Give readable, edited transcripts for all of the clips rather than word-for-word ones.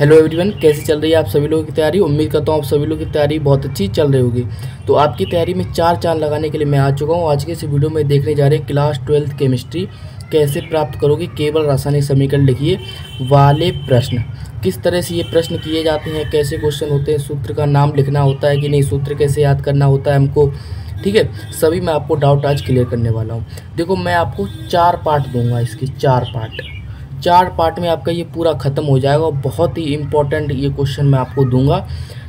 Hello everyone, कैसे चल रही है आप सभी लोगों की तैयारी। उम्मीद करता हूँ आप सभी लोगों की तैयारी बहुत अच्छी चल रही होगी। तो आपकी तैयारी में चार चांद लगाने के लिए मैं आ चुका हूँ। आज के इस वीडियो में देखने जा रहे हैं क्लास 12th केमिस्ट्री कैसे प्राप्त करोगे केवल रासायनिक समीकरण लिखिए वाले प्रश्न। किस तरह से ये प्रश्न किए जाते हैं, कैसे क्वेश्चन होते हैं, सूत्र का नाम लिखना होता है कि नहीं, सूत्र कैसे याद करना होता है हमको, ठीक है, सभी मैं आपको डाउट आज क्लियर करने वाला हूँ। देखो, मैं आपको 4 पार्ट दूंगा, इसके 4 पार्ट में आपका ये पूरा ख़त्म हो जाएगा। और बहुत ही इम्पोर्टेंट ये क्वेश्चन मैं आपको दूंगा।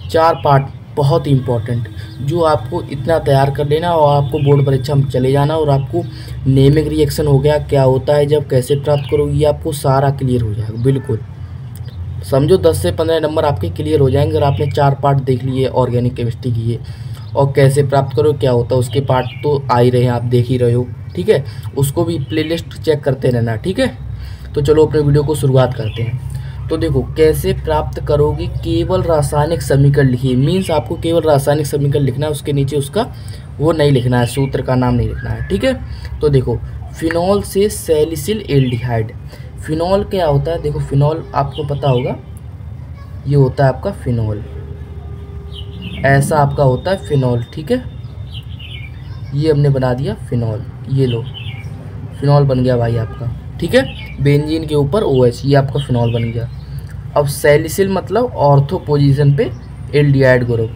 4 पार्ट बहुत ही इम्पोर्टेंट, जो आपको इतना तैयार कर लेना और आपको बोर्ड परीक्षा में चले जाना। और आपको नेमिक रिएक्शन हो गया, क्या होता है जब, कैसे प्राप्त करोगे, ये आपको सारा क्लियर हो जाएगा। बिल्कुल समझो 10 से 15 नंबर आपके क्लियर हो जाएंगे अगर आपने 4 पार्ट देख लिए ऑर्गेनिक केमिस्ट्री की है। और कैसे प्राप्त करो, क्या होता है, उसके पार्ट तो आ ही रहे हैं, आप देख ही रहे हो, ठीक है। उसको भी प्लेलिस्ट चेक करते रहना, ठीक है। तो चलो अपने वीडियो को शुरुआत करते हैं। तो देखो, कैसे प्राप्त करोगे केवल रासायनिक समीकरण लिखिए। मीन्स आपको केवल रासायनिक समीकरण लिखना है, उसके नीचे उसका वो नहीं लिखना है, सूत्र का नाम नहीं लिखना है, ठीक है। तो देखो, फिनॉल से सैलिसिल एल्डिहाइड। फिनॉल क्या होता है, देखो फिनॉल आपको पता होगा, ये होता है आपका फिनॉल, ऐसा आपका होता है फिनॉल, ठीक है। ये हमने बना दिया फिनॉल, ये लो फिनॉल बन गया भाई आपका, ठीक है। बेंजीन के ऊपर OH, ये आपका फिनॉल बन गया। अब सैलिसिल मतलब ऑर्थो पोजीशन पे एल्डिहाइड ग्रुप,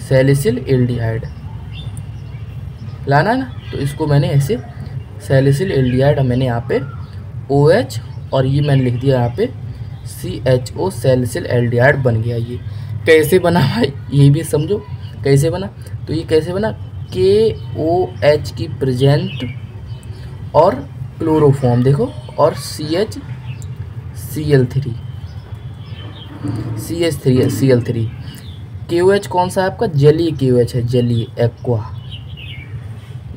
सैलिसिल एल्डिहाइड लाना है ना। तो इसको मैंने ऐसे सैलिसिल एल्डिहाइड मैंने यहाँ पे OH और ये मैंने लिख दिया यहाँ पे CHO, सैलिसिल एल्डिहाइड बन गया। ये कैसे बना भाई, ये भी समझो कैसे बना। तो ये कैसे बना, KOH की प्रेजेंट और क्लोरोफॉर्म देखो, और CH3 KOH कौन सा है आपका, जलीय KOH है, जलीय एक्वा,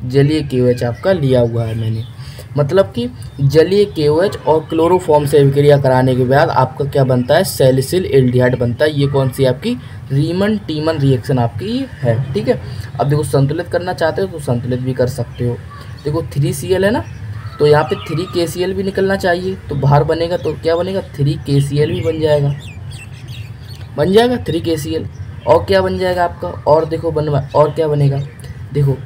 जलीय KOH आपका लिया हुआ है मैंने। मतलब कि जलीय KOH और क्लोरोफॉर्म से अभिक्रिया कराने के बाद आपका क्या बनता है, सैलिसिल एल्डिहाइड बनता है। ये कौन सी आपकी रीमन टीमन रिएक्शन आपकी है, ठीक है। अब देखो, संतुलित करना चाहते हो तो संतुलित भी कर सकते हो। देखो 3Cl है ना, तो यहाँ पे 3KCl भी निकलना चाहिए, तो बाहर बनेगा तो क्या बनेगा, 3KCl भी बन जाएगा 3KCl। और क्या बन जाएगा आपका, और देखो और क्या बनेगा, देखो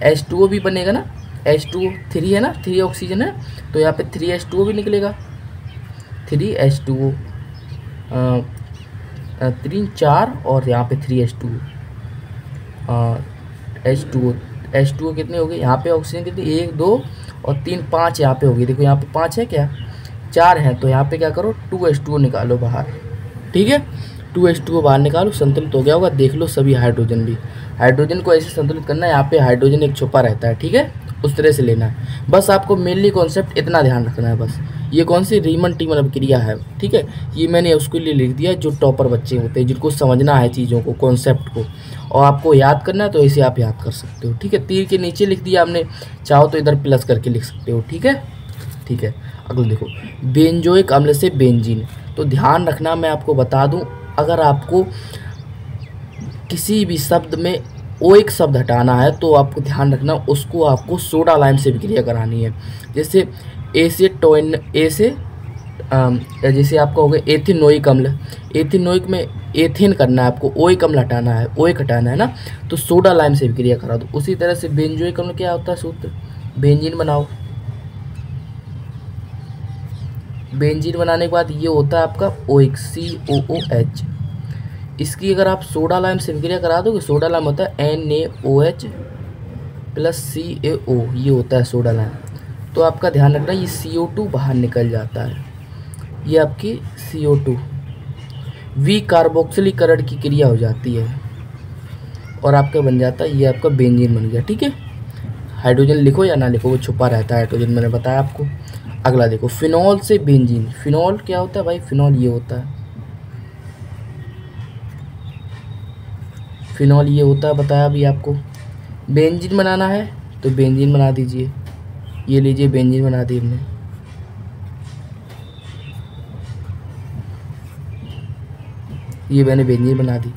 H2O भी बनेगा ना, H2O 3 है ना, 3 ऑक्सीजन है, तो यहाँ पे 3H2O भी निकलेगा, 3H2O 3 4 और यहाँ पे 3H2O H2O कितने हो गए, यहाँ पे ऑक्सीजन कितनी, 1 2 और 3 5 यहाँ पे होगी। देखो यहाँ पे 5 है क्या, 4 है, तो यहाँ पे क्या करो 2H2O निकालो बाहर, ठीक है। 2H2O बाहर निकालो, संतुलित हो गया होगा। देख लो सभी हाइड्रोजन भी, हाइड्रोजन को ऐसे संतुलित करना है, यहाँ पे हाइड्रोजन एक छुपा रहता है, ठीक है, उस तरह से लेना है। बस आपको मेनली कॉन्सेप्ट इतना ध्यान रखना है बस। ये कौन सी रीमन टीमन अभिक्रिया है, ठीक है। ये मैंने उसके लिए लिख दिया जो टॉपर बच्चे होते हैं, जिनको समझना है चीज़ों को, कॉन्सेप्ट को, और आपको याद करना है तो ऐसे आप याद कर सकते हो, ठीक है। तीर के नीचे लिख दिया आपने, चाहो तो इधर प्लस करके लिख सकते हो, ठीक है, ठीक है। अगला देखो, बेंजोइक अम्ल से बेंजीन। तो ध्यान रखना, मैं आपको बता दूं, अगर आपको किसी भी शब्द में OH शब्द हटाना है तो आपको ध्यान रखना, उसको आपको सोडा लाइम से विक्रिया करानी है। जैसे जैसे आपका हो गया एथिनोइक अम्ल, एथिनोइक में एथेन करना है आपको, OH अम्ल हटाना है, OH हटाना है ना, तो सोडा लाइम से विक्रिया करा दो। उसी तरह से बेंजोइक अम्ल क्या होता है सूत्र, बेंजीन बनाओ। बेंजीन बनाने के बाद ये होता है आपका OH COOH। इसकी अगर आप सोडा लाइम से विक्रिया करा दोगे, सोडा लाइम होता है NaOH प्लस CaO, ये होता है सोडा लाइम। तो आपका ध्यान रखना, ये CO2 बाहर निकल जाता है, ये आपकी CO2 कार्बोक्सिलीकरण की क्रिया हो जाती है और आपका बन जाता है, ये आपका बेंजीन बन गया, ठीक है। हाइड्रोजन लिखो या ना लिखो, वो छुपा रहता है हाइड्रोजन, मैंने बताया आपको। अगला देखो, फिनॉल से बेंजीन। फिनॉल क्या होता है भाई, फिनॉल ये होता है, फिनॉल ये होता है, बताया अभी आपको। बेंजीन बनाना है तो बेंजीन बना दीजिए, ये लीजिए बेंजीन बना दी हमने। ये मैंने बेंजीन बना दी,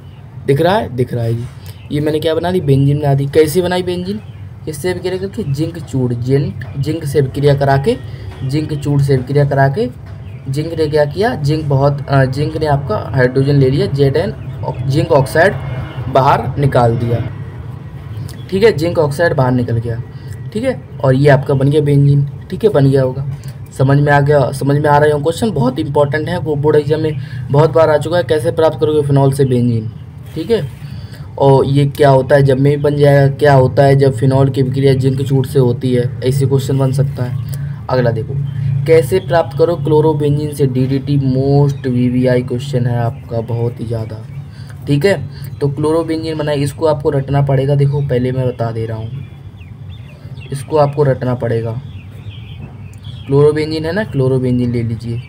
दिख रहा है, दिख रहा है जी। ये मैंने क्या बना दी, बेंजीन बना दी। कैसे बनाई बेंजीन, इससे विक्रिया करके जिंक चूड़, जिंक से विक्रिया करा के, जिंक चूड़ से विक्रिया करा के जिंक ने क्या किया, जिंक ने आपका हाइड्रोजन ले लिया, Zn जिंक ऑक्साइड बाहर निकाल दिया। ठीक है, जिंक ऑक्साइड बाहर निकल गया। ठीक है, और ये आपका बन गया बेंजीन। ठीक है, बन गया होगा। समझ में आ गया, समझ में आ रहा है क्वेश्चन, बहुत इंपॉर्टेंट है, वो बोर्ड एग्जाम में बहुत बार आ चुका है। कैसे प्राप्त करोगे फिनॉल से बेंजीन। ठीक है, और ये क्या होता है जब में बन जाएगा, क्या होता है जब फिनॉल की विक्रिया जिंक चूट से होती है, ऐसे क्वेश्चन बन सकता है। अगला देखो, कैसे प्राप्त करो क्लोरोबेंजीन से DDT। मोस्ट VVI क्वेश्चन है आपका, बहुत ही ज़्यादा। ठीक है, तो क्लोरोबेंजीन बनाए, इसको आपको रटना पड़ेगा। देखो पहले मैं बता दे रहा हूँ, इसको आपको रटना पड़ेगा। क्लोरोबेंजीन है ना, क्लोरोबेंजीन ले लीजिए,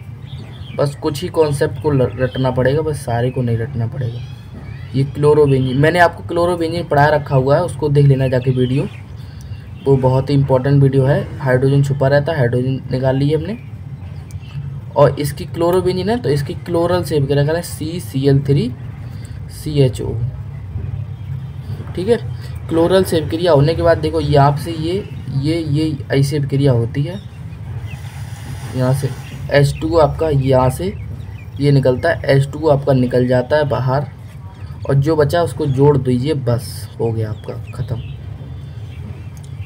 बस कुछ ही कॉन्सेप्ट को रटना पड़ेगा, बस सारे को नहीं रटना पड़ेगा। ये क्लोरोबेंजीन, मैंने आपको क्लोरोबेंजीन पढ़ा रखा हुआ है, उसको देख लेना जाके वीडियो, वो बहुत ही इंपॉर्टेंट वीडियो है। हाइड्रोजन छुपा रहता है, हाइड्रोजन निकाल लिए हमने। और इसकी क्लोरोबेंजीन है तो इसकी क्लोरल सेव कर रखा है CCl3CHO। ठीक है, क्लोरल से विक्रिया होने के बाद देखो यहाँ से ये ऐसे विक्रिया होती है, यहाँ से H2 आपका यहाँ से ये निकलता है, H2 आपका निकल जाता है बाहर, और जो बचा उसको जोड़ दीजिए, बस हो गया आपका ख़त्म।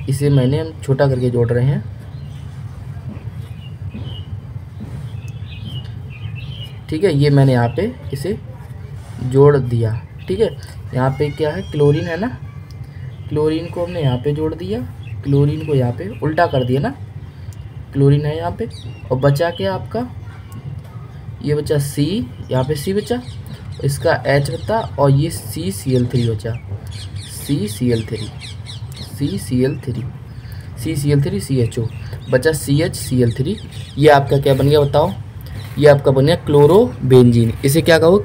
इसे मैंने हम छोटा करके जोड़ रहे हैं। ठीक है, ये मैंने यहाँ पे इसे जोड़ दिया। ठीक है, यहाँ पे क्या है, क्लोरीन है ना, क्लोरीन को हमने यहाँ पे जोड़ दिया, क्लोरीन को यहाँ पे उल्टा कर दिया ना, क्लोरीन है यहाँ पे, और बचा क्या आपका, ये बचा C, यहाँ पे C बचा, इसका H बचा, और ये CCl3 बचा, CCl3CHO बचा, CHCl3। ये आपका क्या बन गया बताओ, ये आपका बन गया क्लोरोबेंजीन। इसे क्या कहो,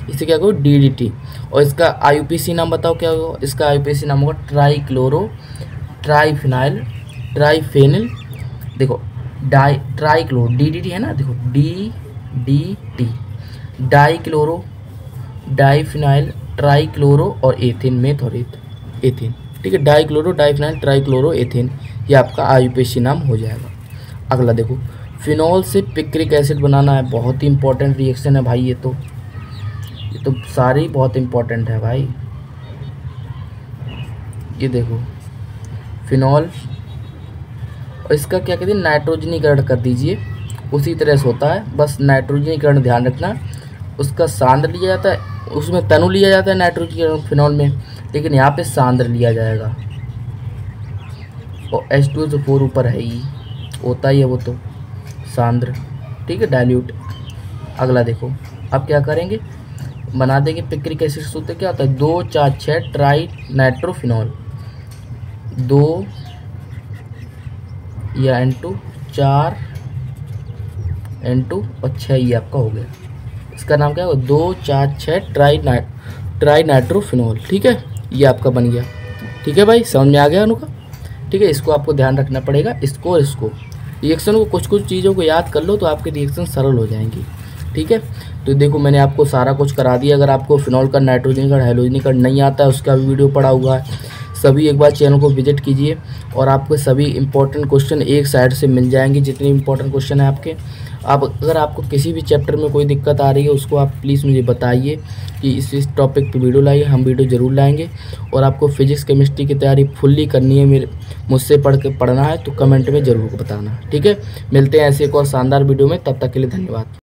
इसे क्या कहो DDT। और इसका IUPAC नाम बताओ क्या होगा, इसका IUPAC नाम होगा ट्राइफेनिल। देखो ट्राइक्लोरो, DDT है ना, देखो DDT, डाइक्लोरो, डाइफिनाइल, ट्राइक्लोरो और एथेन मेथोरेट एथेन। ठीक है, डाइक्लोरो, डाइफिनाइल, ट्राइक्लोरो, एथेन, ये आपका IUPAC नाम हो जाएगा। अगला देखो, फिनॉल से पिक्रिक एसिड बनाना है, बहुत ही इंपॉर्टेंट रिएक्शन है भाई, ये तो सारे ही बहुत इंपॉर्टेंट है भाई। ये देखो फिनॉल, और इसका क्या कहते हैं, नाइट्रोजनीकरण कर दीजिए, उसी तरह से होता है, बस नाइट्रोजनीकरण ध्यान रखना। उसका सांद्र लिया जाता है, उसमें तनु लिया जाता है नाइट्रोजनीकरण फिनॉल में, लेकिन यहाँ पे सांद्र लिया जाएगा, और H2SO4 ऊपर है ही, होता ही है वो तो सांद्र। ठीक है, डाइल्यूट। अगला देखो, अब क्या करेंगे, बना देंगे पिक्रिक एसिड सूत्र। क्या होता है, 2 4 6 ट्राई नाइट्रोफिनॉल, 2 या N2, 4 N2 और 6, ये आपका हो गया। इसका नाम क्या होगा, 2 4 6 ट्राई नाइट्रोफिनॉल। ठीक है, ये आपका बन गया। ठीक है भाई, समझ में आ गया अनुका। ठीक है, इसको आपको ध्यान रखना पड़ेगा, इसको रिएक्शन को, कुछ चीज़ों को याद कर लो तो आपके रिएक्शन सरल हो जाएंगी। ठीक है, तो देखो मैंने आपको सारा कुछ करा दिया। अगर आपको फिनॉल का नाइट्रोजनीकरण, हाइड्रोजनीकरण नहीं आता है, उसका भी वीडियो पड़ा हुआ है, सभी एक बार चैनल को विजिट कीजिए, और आपको सभी इंपॉर्टेंट क्वेश्चन एक साइड से मिल जाएंगे, जितने इंपॉर्टेंट क्वेश्चन है आपके। अगर आपको किसी भी चैप्टर में कोई दिक्कत आ रही है, उसको आप प्लीज़ मुझे बताइए कि इस टॉपिक पे वीडियो लाइए, हम वीडियो ज़रूर लाएंगे। और आपको फिजिक्स केमिस्ट्री की तैयारी फुल्ली करनी है, मुझसे पढ़ना है तो कमेंट में ज़रूर बताना। ठीक है, मिलते हैं ऐसे एक और शानदार वीडियो में, तब तक के लिए धन्यवाद।